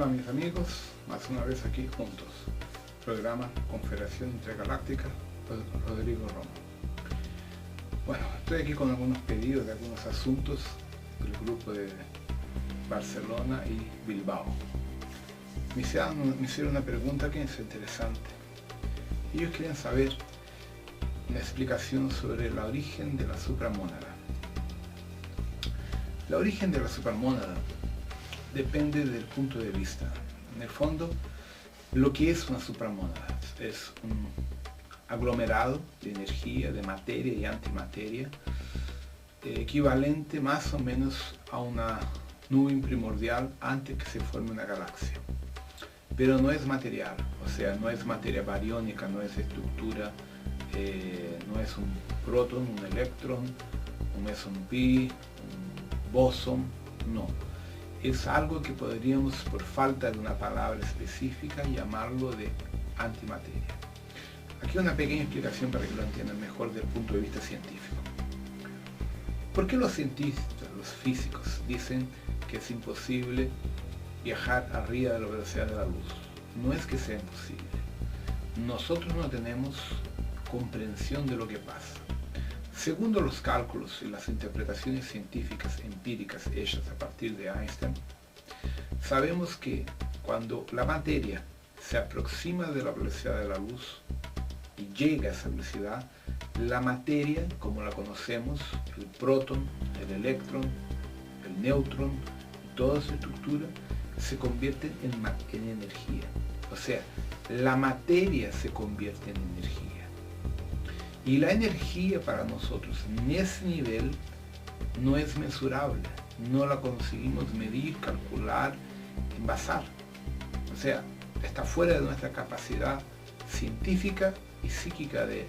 Hola mis amigos, más una vez aquí juntos. Programa Confederación Intergaláctica, Rodrigo Romo. Bueno, estoy aquí con algunos pedidos de algunos asuntos del grupo de Barcelona y Bilbao. Me hicieron una pregunta que es interesante. Ellos quieren saber una explicación sobre el origen de la supramónada. El origen de la supramónada depende del punto de vista. En el fondo, lo que es una supramónada es un aglomerado de energía, de materia y antimateria, equivalente más o menos a una nube primordial antes que se forme una galaxia. Pero no es material, o sea, no es materia bariónica, no es estructura, no es un protón, un electrón, no es un pi, un bosón, no. Es algo que podríamos, por falta de una palabra específica, llamarlo de antimateria. Aquí una pequeña explicación para que lo entiendan mejor desde el punto de vista científico. ¿Por qué los cientistas, los físicos, dicen que es imposible viajar arriba de la velocidad de la luz? No es que sea imposible. Nosotros no tenemos comprensión de lo que pasa. Según los cálculos y las interpretaciones científicas empíricas hechas a partir de Einstein, sabemos que cuando la materia se aproxima de la velocidad de la luz y llega a esa velocidad, la materia, como la conocemos, el protón, el electrón, el neutrón, toda su estructura, se convierte en energía. O sea, la materia se convierte en energía. Y la energía para nosotros en ese nivel no es mensurable, no la conseguimos medir, calcular, envasar. O sea, está fuera de nuestra capacidad científica y psíquica de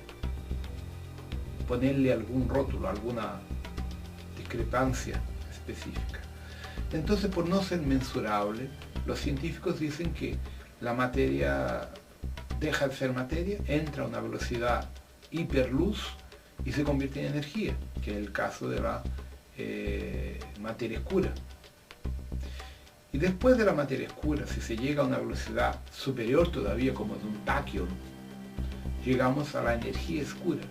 ponerle algún rótulo, alguna discrepancia específica. Entonces, por no ser mensurable, los científicos dicen que la materia deja de ser materia, entra a una velocidad hiperluz y se convierte en energía, que es el caso de la materia oscura. Y después de la materia oscura, si se llega a una velocidad superior todavía, como de un taquion, llegamos a la energía oscura,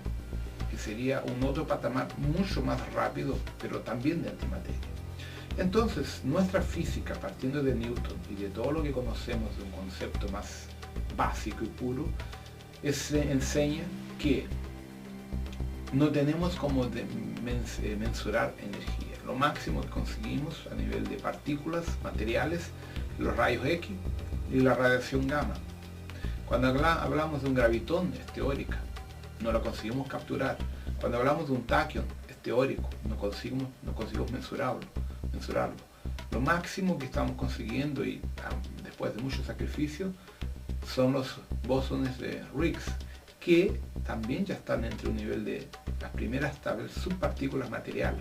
que sería un otro patamar mucho más rápido, pero también de antimateria. Entonces, nuestra física, partiendo de Newton y de todo lo que conocemos de un concepto más básico y puro, enseña que no tenemos como mensurar energía. Lo máximo que conseguimos a nivel de partículas materiales, los rayos X y la radiación gamma. Cuando hablamos de un gravitón, es teórica, no la conseguimos capturar. Cuando hablamos de un taquion, es teórico, no conseguimos mensurarlo. Lo máximo que estamos consiguiendo, y después de mucho sacrificio, son los bósones de Higgs, que también ya están entre un nivel de las primeras subpartículas materiales.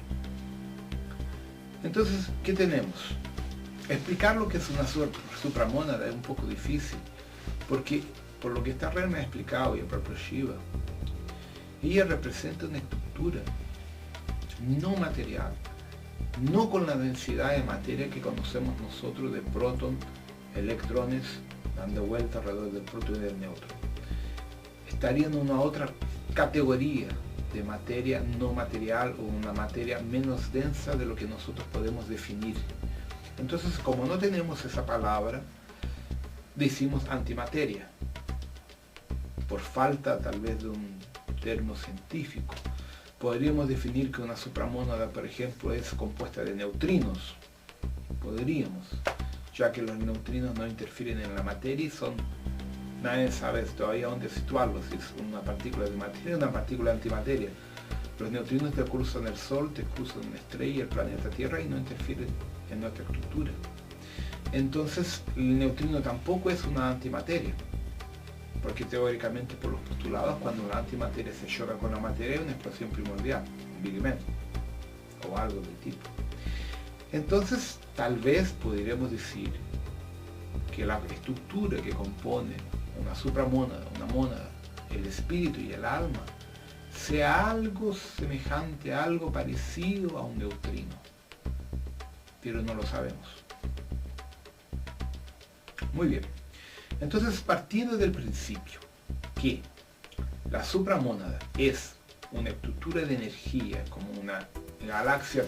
Entonces, ¿qué tenemos? Explicar lo que es una supramónada es un poco difícil, porque por lo que está Ren me ha explicado y el propio Shiva, ella representa una estructura no material, no con la densidad de materia que conocemos nosotros de protón, electrones dando vuelta alrededor del protón y del neutrón. Estaría en una otra categoría de materia no material o una materia menos densa de lo que nosotros podemos definir. Entonces, como no tenemos esa palabra, decimos antimateria, por falta tal vez de un término científico. Podríamos definir que una supramónada, por ejemplo, es compuesta de neutrinos. Podríamos, ya que los neutrinos no interfieren en la materia y nadie sabe todavía dónde situarlos, si es una partícula de materia o una partícula de antimateria. Los neutrinos te cruzan el Sol, te cruzan una estrella, el planeta Tierra, y no interfieren en nuestra estructura. Entonces, el neutrino tampoco es una antimateria, porque teóricamente, por los postulados, cuando la antimateria se choca con la materia, es una explosión primordial, un Big Bang, o algo del tipo. Entonces, tal vez podríamos decir que la estructura que compone una supramónada, una mónada, el espíritu y el alma, sea algo semejante, algo parecido a un neutrino, pero no lo sabemos. Muy bien. Entonces, partiendo del principio que la supramónada es una estructura de energía como una galaxia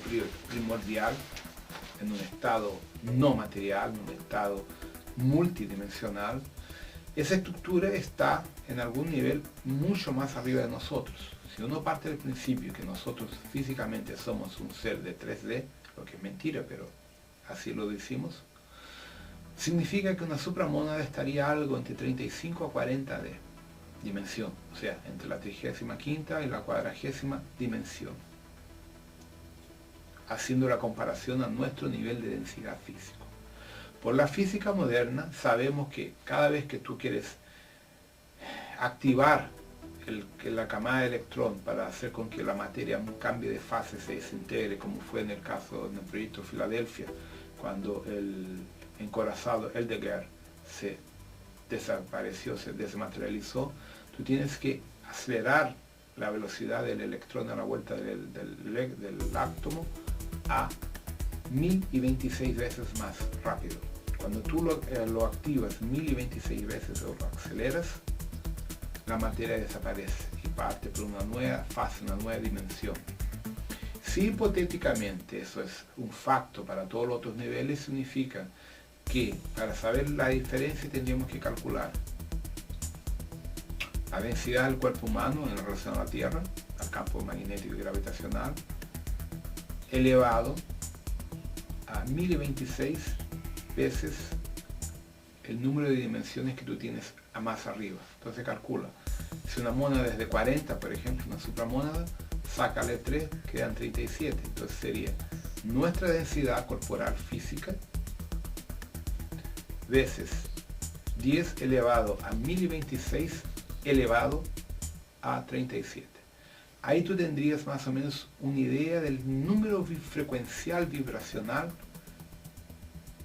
primordial en un estado no material, en un estado multidimensional, esa estructura está en algún nivel mucho más arriba de nosotros. Si uno parte del principio que nosotros físicamente somos un ser de 3D, lo que es mentira, pero así lo decimos, significa que una supramónada estaría algo entre 35 a 40 de dimensión, o sea, entre la 35ª y la 40ª dimensión, haciendo la comparación a nuestro nivel de densidad físico. Por la física moderna sabemos que cada vez que tú quieres activar la camada de electrón para hacer con que la materia cambie de fase, se desintegre, como fue en el caso del proyecto Filadelfia, cuando el encorazado Heidegger se desapareció, se desmaterializó, tú tienes que acelerar la velocidad del electrón a la vuelta del átomo a 1026 veces más rápido. Cuando tú lo activas 1026 veces o lo aceleras, la materia desaparece y parte por una nueva fase, una nueva dimensión. Si hipotéticamente eso es un facto para todos los otros niveles, significa que para saber la diferencia tendríamos que calcular la densidad del cuerpo humano en relación a la Tierra, al campo magnético y gravitacional, elevado a 1026 veces el número de dimensiones que tú tienes a más arriba. Entonces calcula, si una mónada es de 40, por ejemplo, una supramónada, sácale 3, quedan 37. Entonces sería nuestra densidad corporal física veces 10 elevado a 1026 elevado a 37. Ahí tú tendrías más o menos una idea del número frecuencial vibracional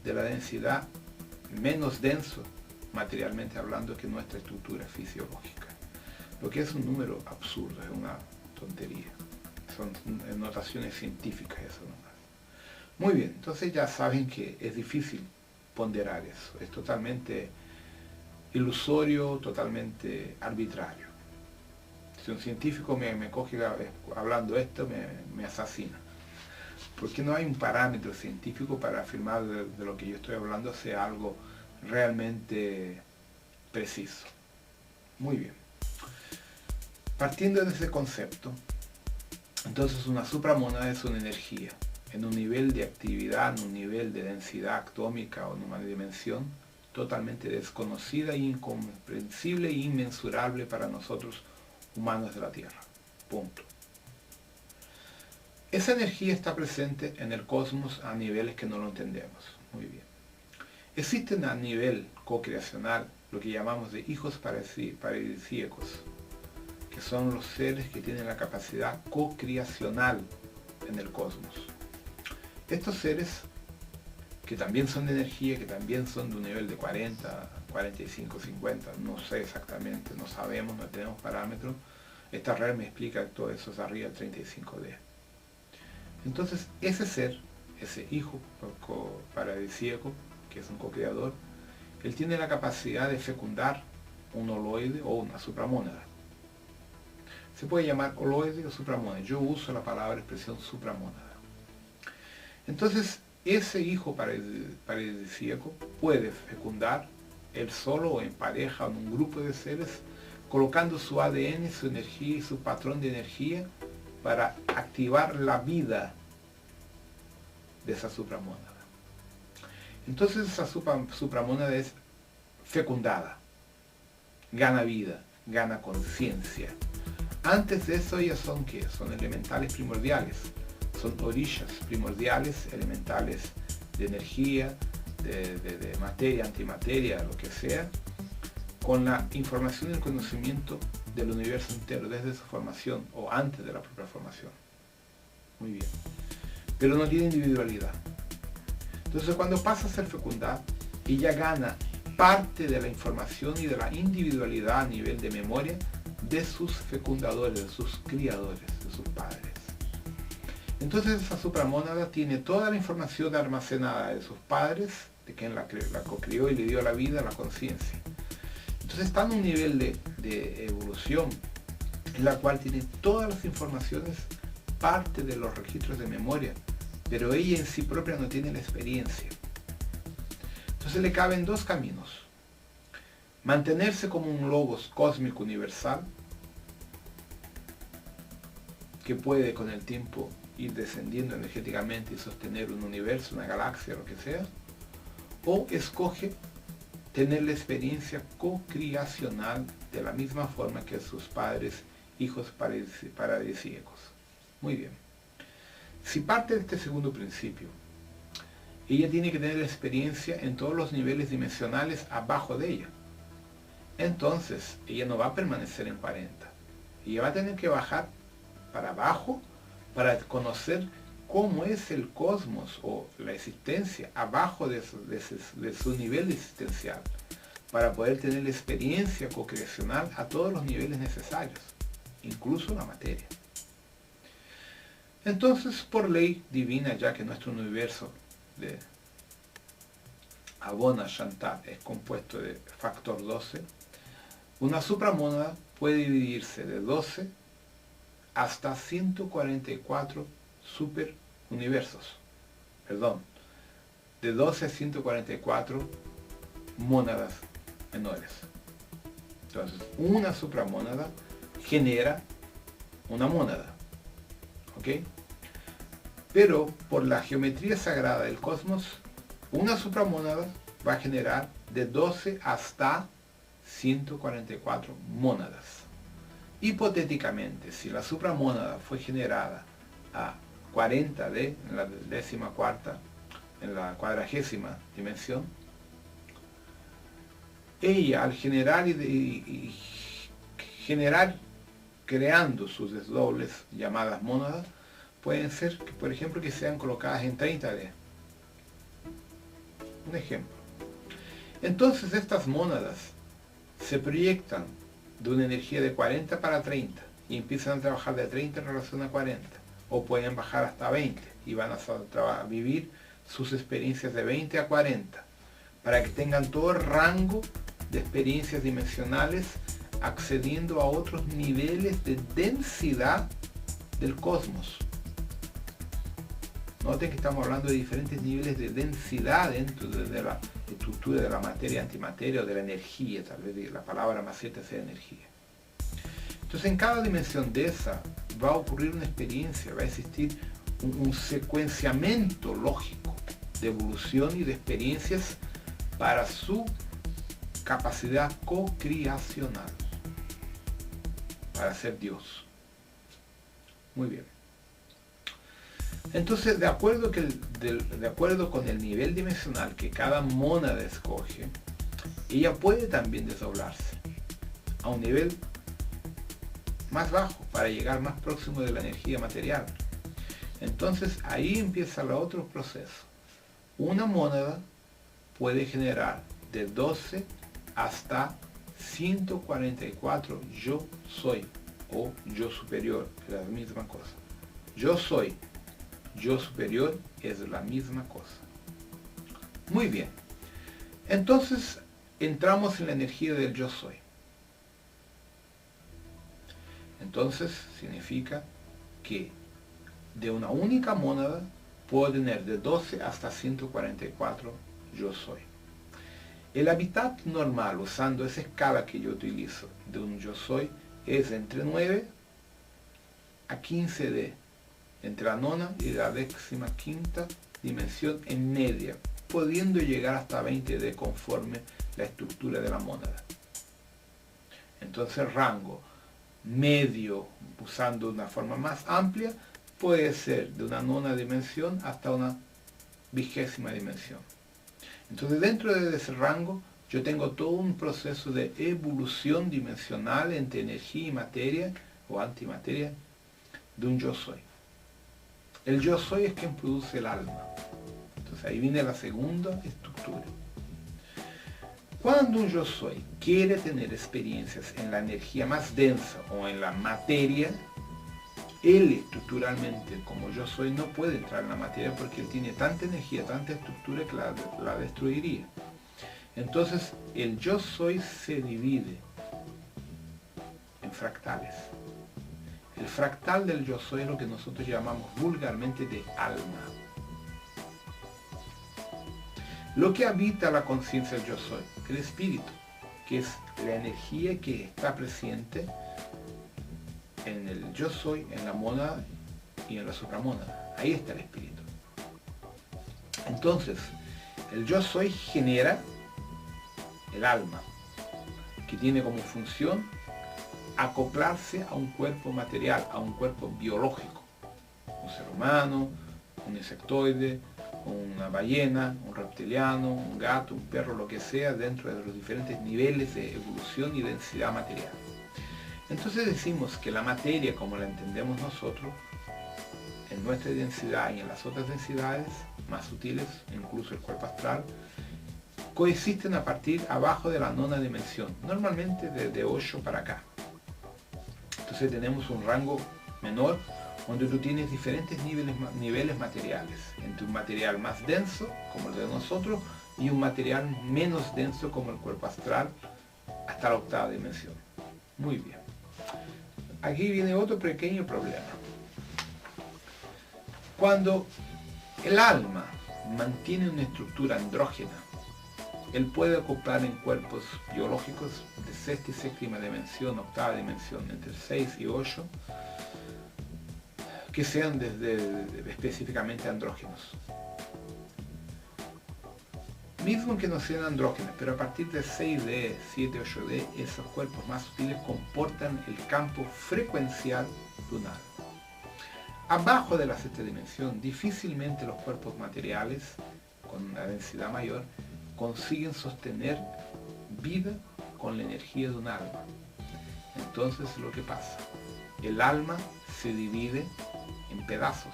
de la densidad menos denso, materialmente hablando, que nuestra estructura fisiológica. Lo que es un número absurdo, es una tontería. Son notaciones científicas eso nomás. Muy bien, entonces ya saben que es difícil ponderar eso. Es totalmente ilusorio, totalmente arbitrario. Si un científico me coge hablando esto, me asesina. Porque no hay un parámetro científico para afirmar de lo que yo estoy hablando sea algo realmente preciso. Muy bien. Partiendo de ese concepto, entonces una supramónada es una energía en un nivel de actividad, en un nivel de densidad atómica o en una dimensión totalmente desconocida, incomprensible e inmensurable para nosotros humanos de la Tierra. Punto. Esa energía está presente en el cosmos a niveles que no lo entendemos. Muy bien. Existen a nivel co-creacional lo que llamamos de hijos paradisíacos, que son los seres que tienen la capacidad co-creacional en el cosmos. Estos seres, que también son de energía, que también son de un nivel de 40, 45, 50, no sé exactamente, no sabemos, no tenemos parámetros. Esta red me explica que todo eso es arriba del 35D. Entonces, ese ser, ese hijo paradisíaco, que es un co-creador, él tiene la capacidad de fecundar un holoide o una supramónada. Se puede llamar holoide o supramónada. Yo uso la palabra expresión supramónada. Entonces, ese hijo paradisíaco puede fecundar él solo o en pareja o en un grupo de seres, colocando su ADN, su energía y su patrón de energía para activar la vida de esa supramónada. Entonces esa supramónada es fecundada, gana vida, gana conciencia. Antes de eso ellas son ¿qué? Son elementales primordiales, son orishas primordiales, elementales de energía, de materia, antimateria, lo que sea, con la información y el conocimiento del universo entero desde su formación o antes de la propia formación. Muy bien. Pero no tiene individualidad. Entonces cuando pasa a ser fecundada, ella gana parte de la información y de la individualidad a nivel de memoria de sus fecundadores, de sus criadores, de sus padres. Entonces esa supramónada tiene toda la información almacenada de sus padres de quien la cocrió y le dio la vida, la conciencia. Entonces está en un nivel de evolución en la cual tiene todas las informaciones, parte de los registros de memoria, pero ella en sí propia no tiene la experiencia. Entonces le caben dos caminos: mantenerse como un logos cósmico universal, que puede con el tiempo ir descendiendo energéticamente y sostener un universo, una galaxia, lo que sea, o escoge tener la experiencia co-creacional de la misma forma que sus padres, hijos paradisíacos. Muy bien. Si parte de este segundo principio, ella tiene que tener la experiencia en todos los niveles dimensionales abajo de ella. Entonces, ella no va a permanecer en 40. Ella va a tener que bajar para abajo para conocer cómo es el cosmos o la existencia abajo de su nivel existencial, para poder tener la experiencia co-creacional a todos los niveles necesarios, incluso la materia. Entonces, por ley divina, ya que nuestro universo de Abona Shanta es compuesto de factor 12, una supramónada puede dividirse de 12 hasta 144 superuniversos. Perdón, de 12 a 144 mónadas menores. Entonces, una supramónada genera una mónada. ¿Ok? Pero por la geometría sagrada del cosmos, una supramónada va a generar de 12 hasta 144 mónadas. Hipotéticamente, si la supramónada fue generada a 40D, en la 14ª, en la 40ª dimensión, ella al generar y generar, creando sus desdobles llamadas mónadas, pueden ser, por ejemplo, que sean colocadas en 30D. Un ejemplo. Entonces estas mónadas se proyectan de una energía de 40 para 30 y empiezan a trabajar de 30 en relación a 40, o pueden bajar hasta 20 y van a vivir sus experiencias de 20 a 40 para que tengan todo el rango de experiencias dimensionales, accediendo a otros niveles de densidad del cosmos. Noten que estamos hablando de diferentes niveles de densidad dentro de la estructura de la materia, antimateria o de la energía, tal vez la palabra más cierta sea energía. Entonces en cada dimensión de esa va a ocurrir una experiencia, va a existir un secuenciamiento lógico de evolución y de experiencias para su capacidad co-creacional, para ser Dios. Muy bien. Entonces, de acuerdo con el nivel dimensional que cada mónada escoge, ella puede también desdoblarse a un nivel más bajo para llegar más próximo de la energía material. Entonces, ahí empieza el otro proceso. Una mónada puede generar de 12 hasta 144 yo soy o yo superior, es la misma cosa. Yo soy, yo superior es la misma cosa. Muy bien. Entonces entramos en la energía del yo soy. Entonces significa que de una única mónada puedo tener de 12 hasta 144 yo soy. El hábitat normal, usando esa escala que yo utilizo de un yo soy, es entre 9 a 15D, entre la nona y la 15ª dimensión en media, pudiendo llegar hasta 20D conforme la estructura de la mónada. Entonces el rango medio, usando una forma más amplia, puede ser de una nona dimensión hasta una 20ª dimensión. Entonces dentro de ese rango yo tengo todo un proceso de evolución dimensional entre energía y materia o antimateria de un yo soy. El yo soy es quien produce el alma. Entonces ahí viene la segunda estructura. Cuando un yo soy quiere tener experiencias en la energía más densa o en la materia, Él estructuralmente, como yo soy, no puede entrar en la materia porque él tiene tanta energía, tanta estructura que la destruiría. Entonces, el yo soy se divide en fractales. El fractal del yo soy es lo que nosotros llamamos vulgarmente de alma. Lo que habita la conciencia del yo soy, el espíritu, que es la energía que está presente en el yo soy, en la mónada y en la supramónada. Ahí está el espíritu. Entonces, el yo soy genera el alma, que tiene como función acoplarse a un cuerpo material, a un cuerpo biológico. Un ser humano, un insectoide, una ballena, un reptiliano, un gato, un perro, lo que sea, dentro de los diferentes niveles de evolución y densidad material. Entonces decimos que la materia, como la entendemos nosotros, en nuestra densidad y en las otras densidades más sutiles, incluso el cuerpo astral, coexisten a partir abajo de la nona dimensión, normalmente desde 8 para acá. Entonces tenemos un rango menor donde tú tienes diferentes niveles materiales, entre un material más denso, como el de nosotros, y un material menos denso, como el cuerpo astral, hasta la octava dimensión. Muy bien. Aquí viene otro pequeño problema. Cuando el alma mantiene una estructura andrógena, él puede acoplar en cuerpos biológicos de sexta y séptima dimensión, octava dimensión, entre 6 y 8, que sean específicamente andrógenos. Mismo que no sean andrógenos, pero a partir de 6D, 7, 8D, esos cuerpos más sutiles comportan el campo frecuencial lunar. Abajo de la sexta dimensión, difícilmente los cuerpos materiales, con una densidad mayor, consiguen sostener vida con la energía de un alma. Entonces, lo que pasa, el alma se divide en pedazos,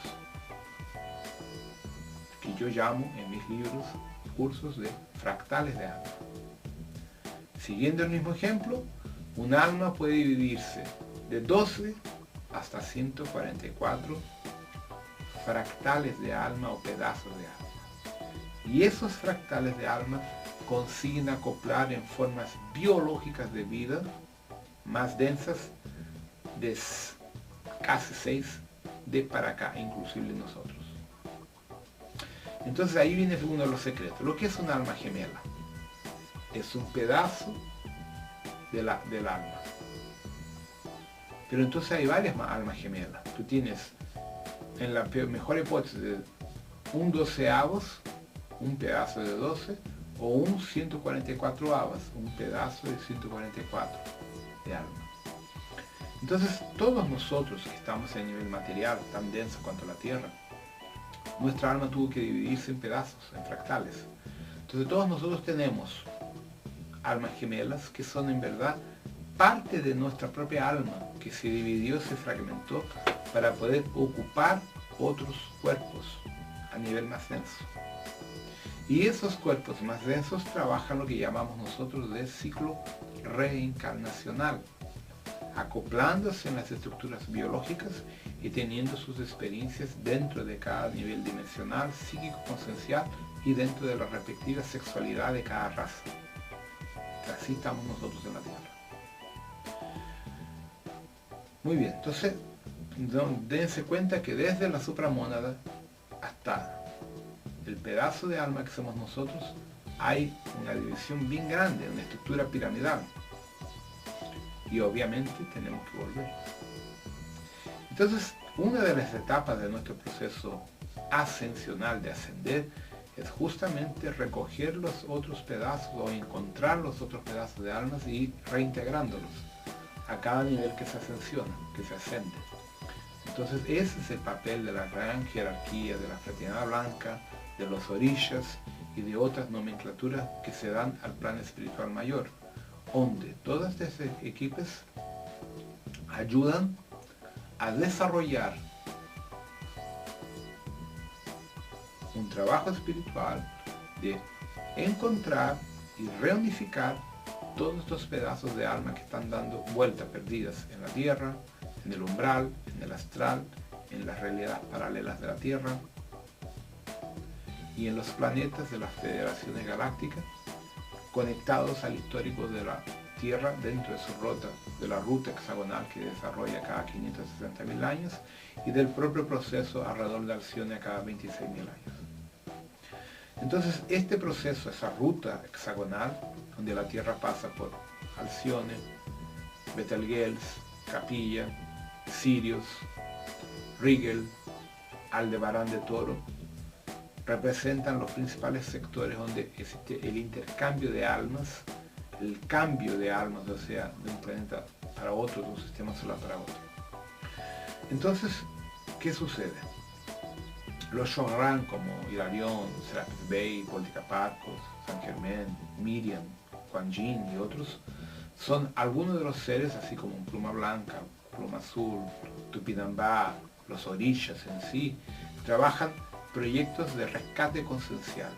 que yo llamo en mis libros y cursos de fractales de alma. Siguiendo el mismo ejemplo, un alma puede dividirse de 12 hasta 144 fractales de alma o pedazos de alma. Y esos fractales de alma consiguen acoplar en formas biológicas de vida más densas de casi 6 de para acá, inclusive nosotros. Entonces ahí viene uno de los secretos. Lo que es un alma gemela es un pedazo del alma. Pero entonces hay varias almas gemelas. Tú tienes, en la mejor hipótesis, un 12avos, un pedazo de 12, o un 144avos, un pedazo de 144 de alma. Entonces, todos nosotros que estamos en nivel material, tan denso cuanto la Tierra, nuestra alma tuvo que dividirse en pedazos, en fractales. Entonces, todos nosotros tenemos almas gemelas que son en verdad parte de nuestra propia alma, que se dividió, se fragmentó para poder ocupar otros cuerpos a nivel más denso. Y esos cuerpos más densos trabajan lo que llamamos nosotros de ciclo reencarnacional, acoplándose en las estructuras biológicas y teniendo sus experiencias dentro de cada nivel dimensional, psíquico, consciencial y dentro de la respectiva sexualidad de cada raza. Así estamos nosotros en la Tierra. Muy bien, entonces dense cuenta que desde la supramónada hasta el pedazo de alma que somos nosotros hay una división bien grande, una estructura piramidal. Y obviamente tenemos que volver. Entonces, una de las etapas de nuestro proceso ascensional de ascender es justamente recoger los otros pedazos o encontrar los otros pedazos de almas y ir reintegrándolos a cada nivel que se ascensiona, que se ascende. Entonces ese es el papel de la gran jerarquía de la fraternidad blanca, de los orishas y de otras nomenclaturas que se dan al plano espiritual mayor, donde todas estas equipos ayudan a desarrollar un trabajo espiritual de encontrar y reunificar todos estos pedazos de alma que están dando vueltas perdidas en la Tierra, en el umbral, en el astral, en las realidades paralelas de la Tierra y en los planetas de las federaciones galácticas, conectados al histórico de la Tierra dentro de su ruta, de la ruta hexagonal que desarrolla cada 560.000 años y del propio proceso alrededor de Alcione a cada 26.000 años. Entonces, este proceso, esa ruta hexagonal, donde la Tierra pasa por Alcione, Betelgeuse, Capilla, Sirius, Rigel, Aldebarán de Toro, representan los principales sectores donde existe el intercambio de almas, el cambio de almas, o sea, de un planeta para otro, de un sistema solar para otro. Entonces, ¿qué sucede? Los Shogran como Hilarión, Serapis Bey, Policarpos, San Germain, Miriam, Kuan Yin y otros, son algunos de los seres, así como un Pluma Blanca, Pluma Azul, Tupinambá, los Orishas en sí, trabajan proyectos de rescate consciencial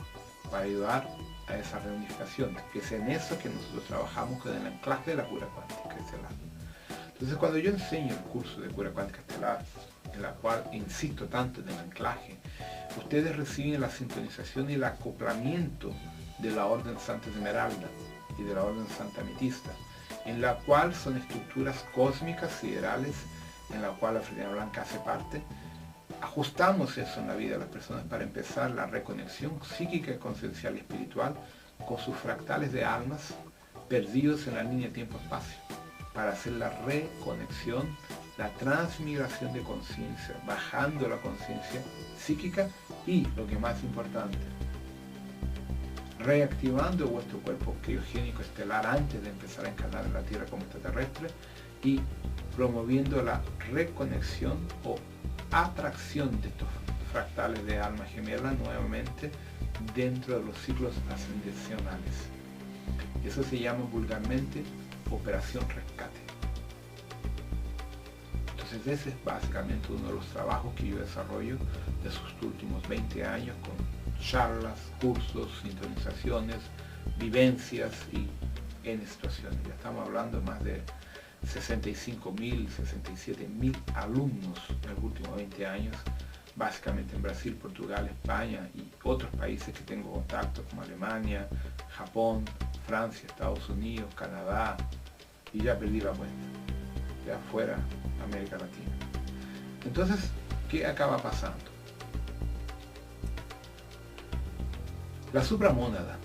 para ayudar a esa reunificación, que es en eso que nosotros trabajamos con el anclaje de la cura cuántica estelar. Entonces, cuando yo enseño el curso de cura cuántica estelar, en la cual insisto tanto en el anclaje, ustedes reciben la sintonización y el acoplamiento de la Orden Santa Esmeralda y de la Orden Santa Ametista, en la cual son estructuras cósmicas siderales, en la cual la Fraternidad Blanca hace parte. Ajustamos eso en la vida de las personas para empezar la reconexión psíquica, consciencial y espiritual con sus fractales de almas perdidos en la línea tiempo-espacio, para hacer la reconexión, la transmigración de conciencia, bajando la conciencia psíquica y, lo que más importante, reactivando vuestro cuerpo criogénico estelar antes de empezar a encarnar en la Tierra como extraterrestre y promoviendo la reconexión o atracción de estos fractales de alma gemela nuevamente dentro de los ciclos ascensionales. Eso se llama vulgarmente Operación Rescate. Entonces ese es básicamente uno de los trabajos que yo desarrollo de sus últimos 20 años con charlas, cursos, sintonizaciones, vivencias y en situaciones. Ya estamos hablando de más de 65.000, 67.000 alumnos en los últimos 20 años, básicamente en Brasil, Portugal, España y otros países que tengo contacto como Alemania, Japón, Francia, Estados Unidos, Canadá, y ya perdí la cuenta, ya fuera América Latina. Entonces, ¿qué acaba pasando? La supramónada,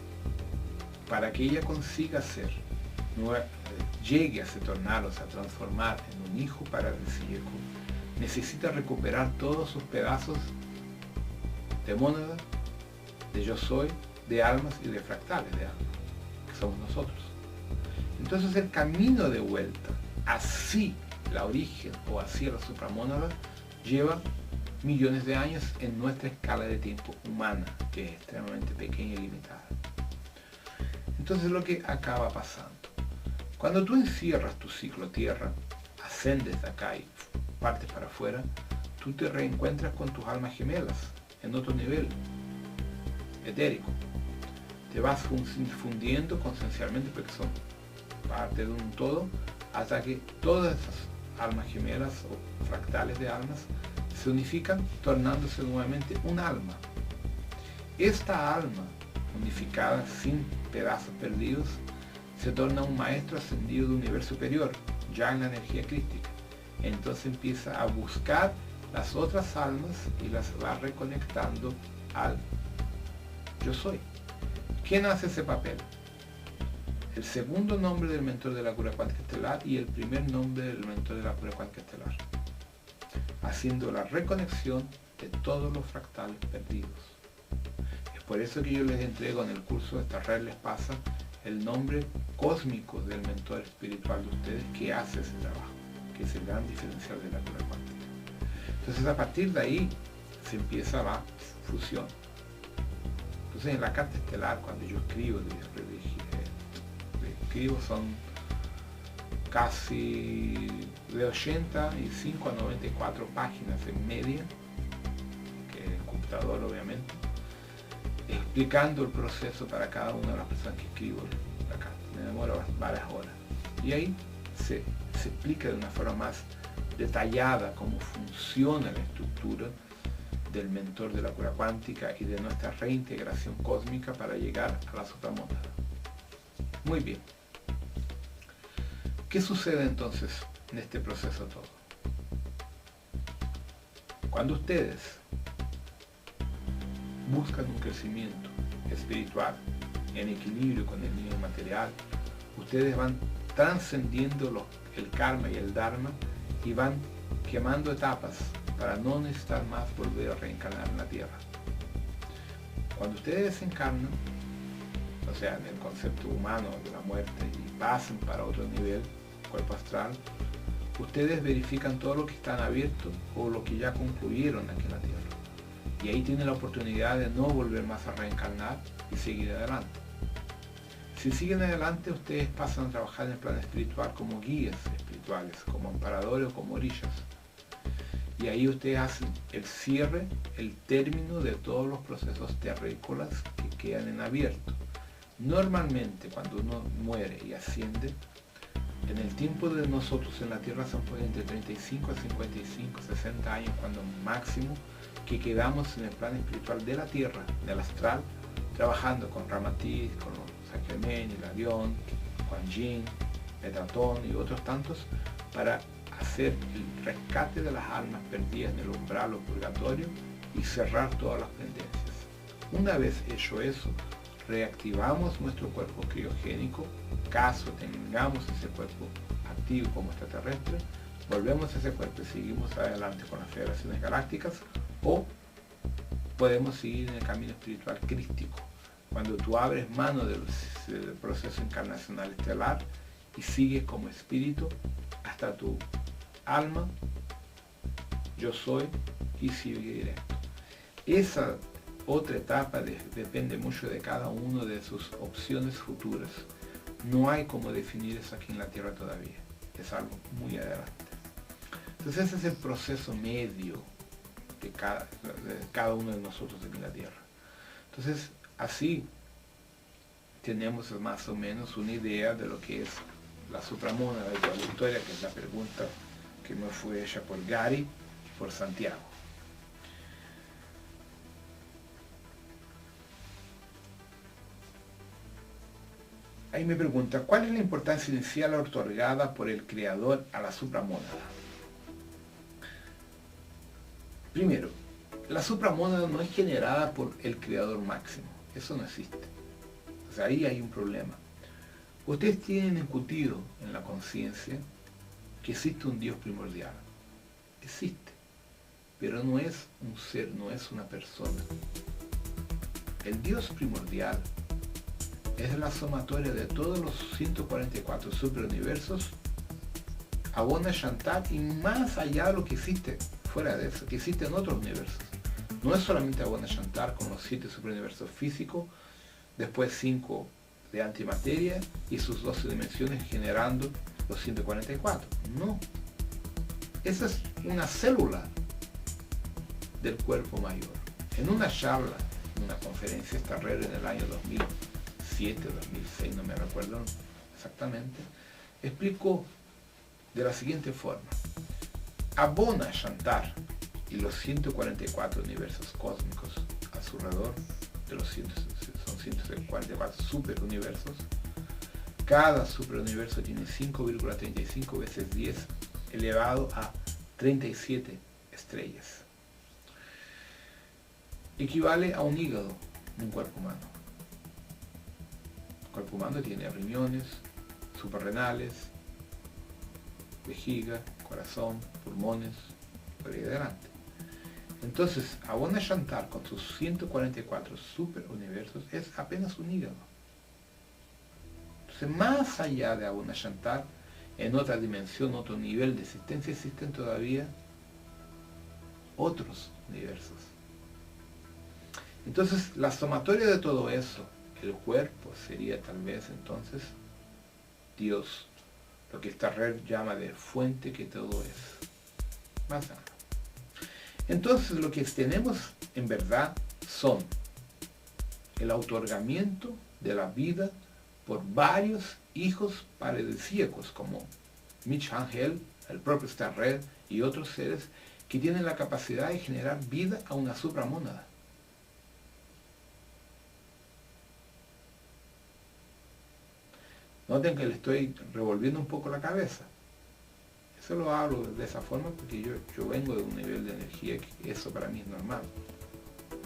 para que ella consiga ser, llegue a se tornar, o sea, transformar en un hijo paradisíaco, necesita recuperar todos sus pedazos de mónada, de yo soy, de almas y de fractales de almas, que somos nosotros. Entonces el camino de vuelta, así la origen o hacia la supramónada, lleva millones de años en nuestra escala de tiempo humana, que es extremadamente pequeña y limitada. Entonces lo que acaba pasando, cuando tú encierras tu ciclo Tierra, ascendes de acá y partes para afuera, tú te reencuentras con tus almas gemelas en otro nivel etérico. Te vas fundiendo consciencialmente porque son parte de un todo, hasta que todas esas almas gemelas o fractales de almas se unifican, tornándose nuevamente un alma. Esta alma unificada, sin pedazos perdidos, se torna un maestro ascendido de un nivel superior, ya en la energía crística. Entonces empieza a buscar las otras almas y las va reconectando al yo soy. ¿Quién hace ese papel? El segundo nombre del mentor de la cura cuántica estelar y el primer nombre del mentor de la cura cuántica estelar, haciendo la reconexión de todos los fractales perdidos. Es por eso que yo les entrego en el curso de esta red, les pasa el nombre cósmico del mentor espiritual de ustedes que hace ese trabajo, que es el gran diferencial de la cura cuántica. Entonces a partir de ahí se empieza la fusión. Entonces en la carta estelar, cuando yo escribo, son casi de 85 a 94 páginas en media, que es el computador obviamente, explicando el proceso para cada una de las personas que escribo la carta. Me demora varias horas. Y ahí se se explica de una forma más detallada cómo funciona la estructura del mentor de la cura cuántica y de nuestra reintegración cósmica para llegar a la supramónada. Muy bien. ¿Qué sucede entonces en este proceso todo? Cuando ustedes buscan un crecimiento espiritual en equilibrio con el nivel material, ustedes van trascendiendo el karma y el dharma y van quemando etapas para no necesitar más volver a reencarnar en la Tierra. Cuando ustedes desencarnan, o sea, en el concepto humano de la muerte, y pasan para otro nivel, cuerpo astral, ustedes verifican todo lo que están abiertos o lo que ya concluyeron aquí en la Tierra. Y ahí tienen la oportunidad de no volver más a reencarnar y seguir adelante. Si siguen adelante, ustedes pasan a trabajar en el plano espiritual como guías espirituales, como amparadores o como orillas. Y ahí ustedes hacen el cierre, el término de todos los procesos terrícolas que quedan en abierto. Normalmente, cuando uno muere y asciende, en el tiempo de nosotros en la Tierra son pues entre 35 a 55, 60 años, cuando máximo, que quedamos en el plano espiritual de la Tierra, del astral, trabajando con Ramatiz, con Sakyamuni, Hilarión, Kuan Yin, Metatron y otros tantos, para hacer el rescate de las almas perdidas en el umbral o purgatorio y cerrar todas las pendencias. Una vez hecho eso, reactivamos nuestro cuerpo criogénico, caso tengamos ese cuerpo activo como extraterrestre, volvemos a ese cuerpo y seguimos adelante con las federaciones galácticas, o podemos seguir en el camino espiritual crístico, cuando tú abres mano del proceso encarnacional estelar y sigues como espíritu hasta tu alma, yo soy, y sigue directo. Esa otra etapa depende mucho de cada uno de sus opciones futuras. No hay como definir eso aquí en la Tierra todavía. Es algo muy adelante. Entonces ese es el proceso medio de cada uno de nosotros aquí en la Tierra. Entonces así tenemos más o menos una idea de lo que es la supramónada de la victoria, que es la pregunta que me fue hecha por Gary, por Santiago. Ahí me pregunta, ¿cuál es la importancia inicial otorgada por el Creador a la supramónada? Primero, la supramónada no es generada por el Creador máximo, eso no existe. O sea, ahí hay un problema. Ustedes tienen incutido en la conciencia que existe un Dios primordial. Existe, pero no es un ser, no es una persona. El Dios primordial es la sumatoria de todos los 144 superuniversos, Abona Shantar, y más allá de lo que existe fuera de eso, que existen otros universos. No es solamente Abona Shantar con los 7 superuniversos físicos, después 5 de antimateria y sus 12 dimensiones generando los 144. No. Esa es una célula del cuerpo mayor. En una charla, en una conferencia Starrer en el año 2007 o 2006, no me recuerdo exactamente, explicó de la siguiente forma. Abona Shantar y los 144 universos cósmicos a su alrededor, de los 144 superuniversos, cada superuniverso tiene 5,35 veces 10 elevado a 37 estrellas. Equivale a un hígado en un cuerpo humano. El cuerpo humano tiene riñones, suprarrenales, vejiga, corazón, pulmones, por ahí adelante. Entonces, Abona Shantar con sus 144 superuniversos es apenas un hígado. Entonces, más allá de Abona Shantar, en otra dimensión, otro nivel de existencia, existen todavía otros universos. Entonces, la sumatoria de todo eso, el cuerpo, sería tal vez entonces Dios, lo que Starrer llama de fuente que todo es. Más nada. Entonces lo que tenemos en verdad son el otorgamiento de la vida por varios hijos paradisíacos, como Michangel, el propio Star Red y otros seres que tienen la capacidad de generar vida a una supramónada. Noten que le estoy revolviendo un poco la cabeza. Eso lo hablo de esa forma porque yo vengo de un nivel de energía que eso para mí es normal.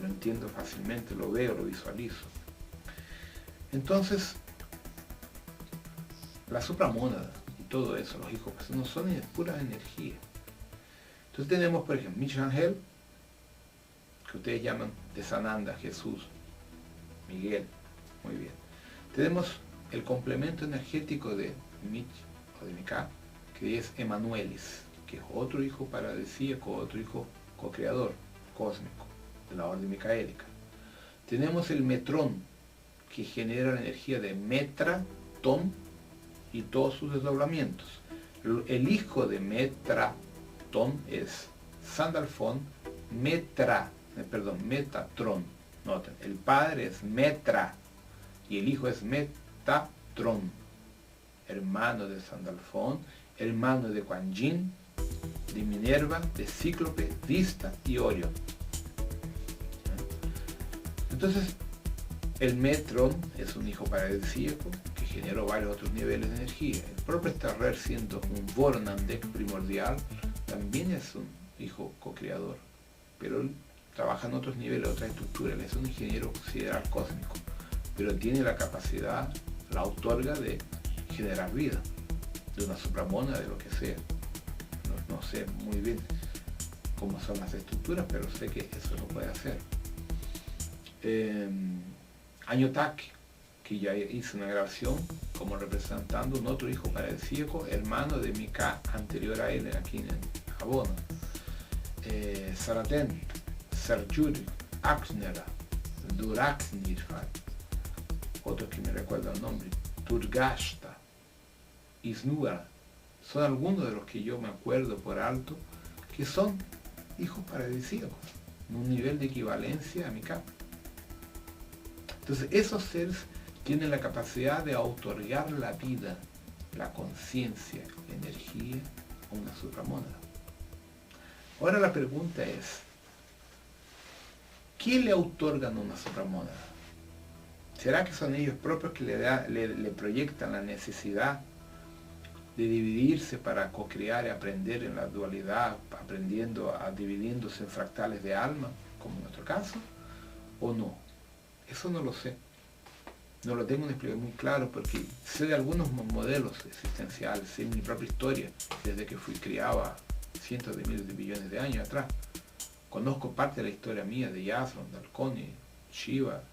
Lo entiendo fácilmente, lo veo, lo visualizo. Entonces, la supramónada y todo eso, los hijos, pues no son puras energías. Entonces tenemos, por ejemplo, Michangel, que ustedes llaman de Sananda, Jesús, Miguel, muy bien. Tenemos el complemento energético de Mich o de Mika, que es Emanuelis, que es otro hijo paradisíaco, otro hijo co-creador, cósmico, de la orden micaélica. Tenemos el Metrón, que genera la energía de Metra-Ton y todos sus desdoblamientos. El hijo de Metra-Ton es Sandalfón Metatron. Noten, el padre es Metra y el hijo es Metatron, hermano de Sandalfón, hermano de Kuan Yin, de Minerva, de Cíclope, Vista y Orión. Entonces, el Metron es un hijo paradisíaco que generó varios otros niveles de energía. El propio Starrer, siendo un Vornandek primordial, también es un hijo co-creador, pero él trabaja en otros niveles, otras estructuras. Él es un ingeniero sideral cósmico, pero tiene la capacidad, la otorga de generar vida, de una supramona, de lo que sea. No sé muy bien cómo son las estructuras, pero sé que eso lo puede hacer. Añotake, que ya hizo una grabación como representando un otro hijo paradisíaco, hermano de Mika anterior a él, aquí en Abona. Saraten, Serjuri, Axnera, Duraxnirfat, otros que me recuerdan el nombre, Turgashta, Isnura, son algunos de los que yo me acuerdo por alto, que son hijos paradisíacos, en un nivel de equivalencia a Mika. Entonces, esos seres tienen la capacidad de otorgar la vida, la conciencia, la energía a una supramónada. Ahora la pregunta es, ¿qué le otorgan a una supramónada? ¿Será que son ellos propios que le proyectan la necesidad de dividirse para co-crear y aprender en la dualidad, dividiéndose en fractales de alma, como en nuestro caso, o no? Eso no lo sé. No lo tengo un explicación muy claro porque sé de algunos modelos existenciales, sé mi propia historia, desde que fui criado a cientos de miles de millones de años atrás. Conozco parte de la historia mía de Yasron, de Alconi, Shiva,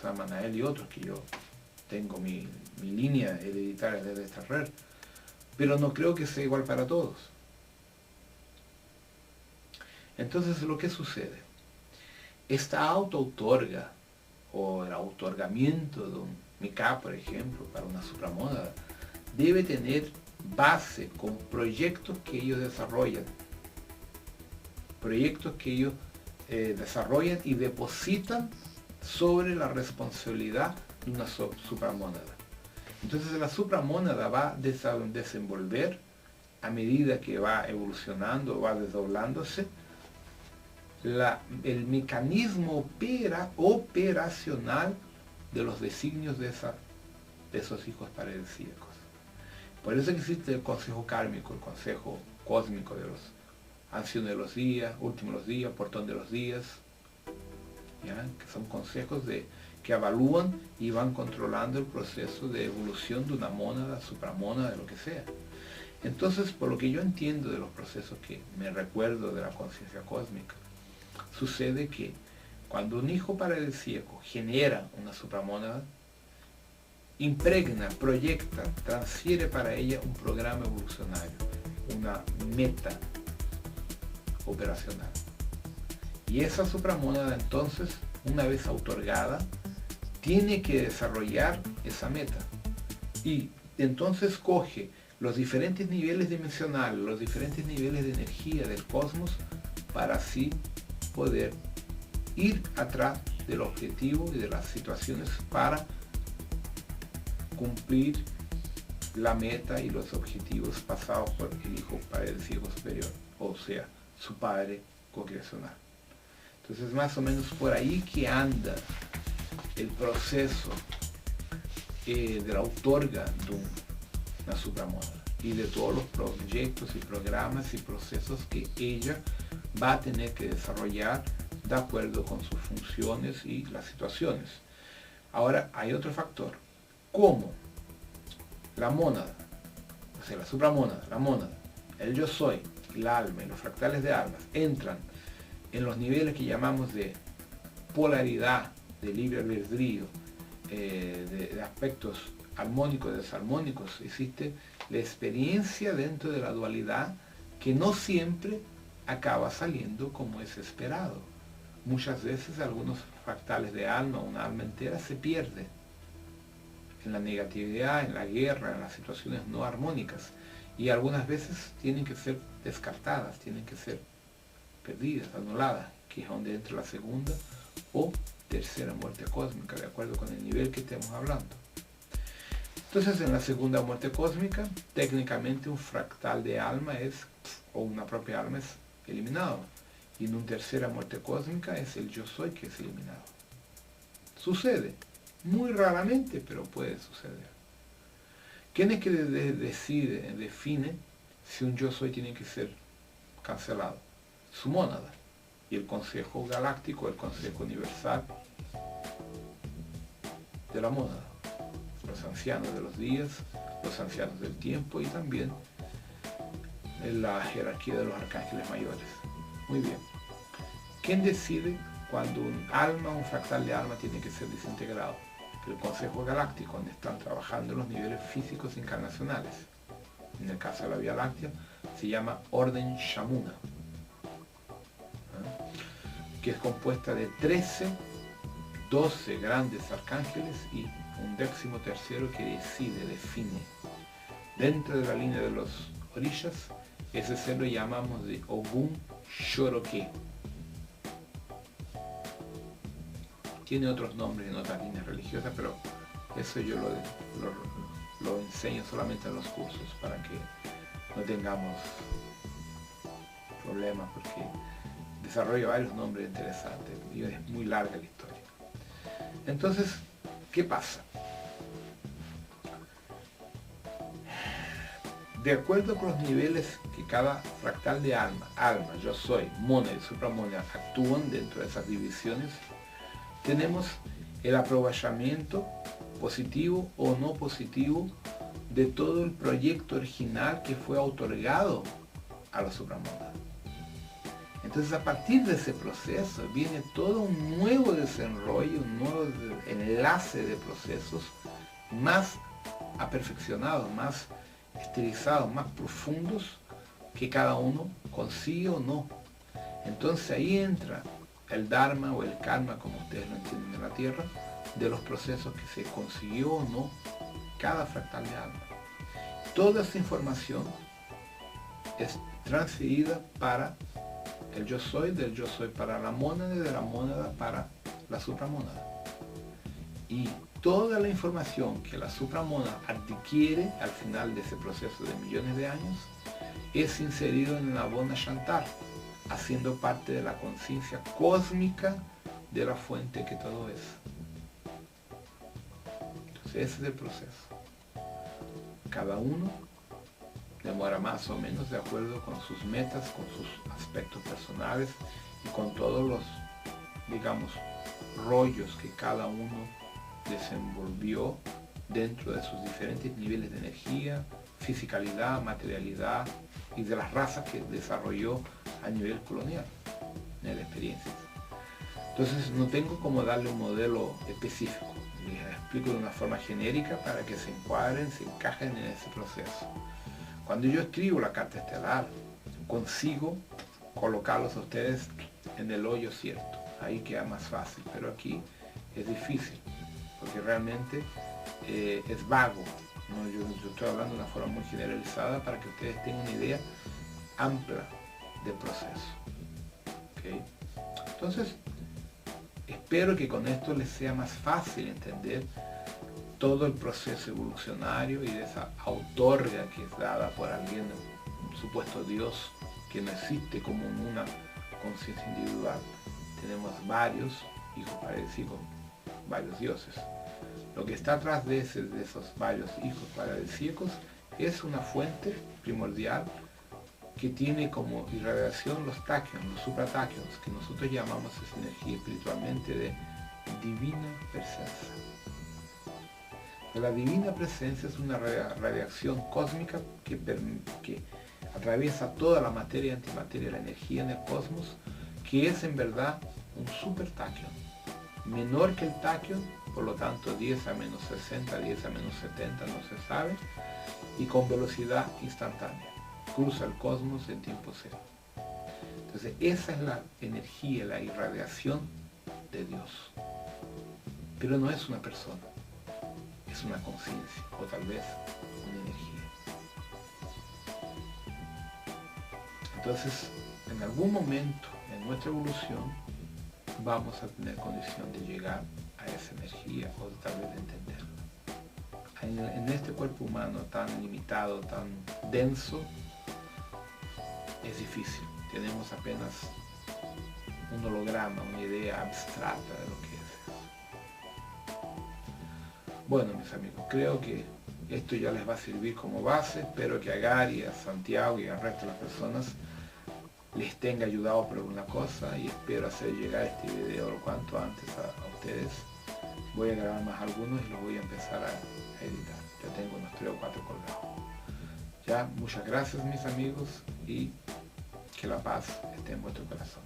Samanael y otros, que yo tengo mi línea hereditaria desde esta red, pero no creo que sea igual para todos. Entonces, lo que sucede, esta auto-otorga o el otorgamiento de un Mika, por ejemplo, para una supramónada, debe tener base con proyectos que ellos desarrollan, y depositan sobre la responsabilidad de una supramónada. Entonces la supramónada va a desenvolver a medida que va evolucionando, va desdoblándose, el mecanismo operacional de los designios de esos hijos paradisíacos. Por eso existe el consejo kármico, el consejo cósmico de los ancianos de los días, últimos de los días, portón de los días, ¿ya? Que son consejos que evalúan y van controlando el proceso de evolución de una mónada, supramónada, de lo que sea. Entonces, por lo que yo entiendo de los procesos que me recuerdo de la conciencia cósmica, sucede que cuando un hijo paradisíaco genera una supramónada, impregna, proyecta, transfiere para ella un programa evolucionario, una meta operacional. Y esa supramónada entonces, una vez otorgada, tiene que desarrollar esa meta. Y entonces coge los diferentes niveles dimensionales, los diferentes niveles de energía del cosmos, para así poder ir atrás del objetivo y de las situaciones para cumplir la meta y los objetivos pasados por el Hijo Padre del Hijo Superior, o sea, su Padre co-creacional. Entonces más o menos por ahí que anda el proceso de la autorga de una supramónada y de todos los proyectos y programas y procesos que ella va a tener que desarrollar de acuerdo con sus funciones y las situaciones. Ahora hay otro factor, cómo la mónada, o sea, la supramónada, la mónada, el yo soy, la alma y los fractales de almas entran en los niveles que llamamos de polaridad, de libre albedrío, de aspectos armónicos y desarmónicos. Existe la experiencia dentro de la dualidad que no siempre acaba saliendo como es esperado. Muchas veces algunos fractales de alma, una alma entera, se pierde en la negatividad, en la guerra, en las situaciones no armónicas, y algunas veces tienen que ser descartadas, tienen que ser perdidas, anuladas, que es donde entra la segunda o tercera muerte cósmica, de acuerdo con el nivel que estemos hablando. Entonces, en la segunda muerte cósmica, técnicamente un fractal de alma o una propia alma es eliminado, y en una tercera muerte cósmica es el yo soy que es eliminado. Sucede, muy raramente, pero puede suceder. ¿Quién es que define si un yo soy tiene que ser cancelado? Su mónada. Y el Consejo Galáctico, el Consejo Universal de la mónada. Los ancianos de los días, los ancianos del tiempo y también la jerarquía de los arcángeles mayores. Muy bien. ¿Quién decide cuando un alma, un fractal de alma tiene que ser desintegrado? El Consejo Galáctico, donde están trabajando los niveles físicos encarnacionales. En el caso de la Vía Láctea, se llama Orden Shamuna, que es compuesta de 12 grandes arcángeles y un 13º que define. Dentro de la línea de los orishas, ese ser lo llamamos de Ogun Shoroke. Tiene otros nombres en otras líneas religiosas, pero eso yo lo enseño solamente en los cursos para que no tengamos problemas, porque desarrollo varios nombres interesantes y es muy larga la historia. Entonces, ¿qué pasa? De acuerdo con los niveles que cada fractal de alma, yo soy, mona y supramona actúan dentro de esas divisiones, tenemos el aprovechamiento positivo o no positivo de todo el proyecto original que fue otorgado a la supramónada. Entonces, a partir de ese proceso viene todo un nuevo desenrollo, un nuevo enlace de procesos más aperfeccionados, más estilizados, más profundos, que cada uno consigue o no. Entonces ahí entra el Dharma o el Karma, como ustedes lo entienden en la Tierra, de los procesos que se consiguió o no cada fractal de alma. Toda esa información es transferida para el yo soy, del yo soy para la mónada y de la mónada para la supramónada. Y toda la información que la supramónada adquiere al final de ese proceso de millones de años es inserido en la Bona Shantar, haciendo parte de la conciencia cósmica de la fuente que todo es. Entonces ese es el proceso. Cada uno demora más o menos de acuerdo con sus metas, con sus aspectos personales y con todos los, digamos, rollos que cada uno desenvolvió dentro de sus diferentes niveles de energía, fisicalidad, materialidad y de las razas que desarrolló a nivel colonial, en la experiencia. Entonces no tengo como darle un modelo específico, les explico de una forma genérica para que se encuadren, se encajen en ese proceso. Cuando yo escribo la carta estelar, consigo colocarlos a ustedes en el hoyo cierto, ahí queda más fácil, pero aquí es difícil, porque realmente es vago, ¿no? Yo estoy hablando de una forma muy generalizada para que ustedes tengan una idea amplia del proceso. ¿Okay? Entonces, espero que con esto les sea más fácil entender todo el proceso evolucionario y de esa autorga que es dada por alguien, un supuesto Dios que no existe como una conciencia individual. Tenemos varios hijos paradisíacos, varios dioses. Lo que está atrás de esos varios hijos paradisíacos es una fuente primordial que tiene como irradiación los taquions, los suprataquions, que nosotros llamamos esa energía espiritualmente de divina presencia. La divina presencia es una radiación cósmica que atraviesa toda la materia y antimateria, la energía en el cosmos, que es en verdad un supertaquion, menor que el taquion, por lo tanto 10 a menos 60, 10 a menos 70, no se sabe, y con velocidad instantánea. Cruza el cosmos en tiempo cero. Entonces esa es la energía, la irradiación de Dios. Pero no es una persona, es una conciencia, o tal vez una energía. Entonces, en algún momento en nuestra evolución vamos a tener condición de llegar a esa energía o tal vez de entenderla. En este cuerpo humano tan limitado, tan denso, es difícil. Tenemos apenas un holograma, una idea abstracta de lo que es eso. Bueno, mis amigos, creo que esto ya les va a servir como base. Espero que a Gary, a Santiago y al resto de las personas les tenga ayudado por alguna cosa, y espero hacer llegar este video lo cuanto antes a ustedes. Voy a grabar más algunos y los voy a empezar a editar. Ya tengo unos 3 o 4 colgados. Ya, muchas gracias mis amigos, y que la paz esté en vuestro corazón.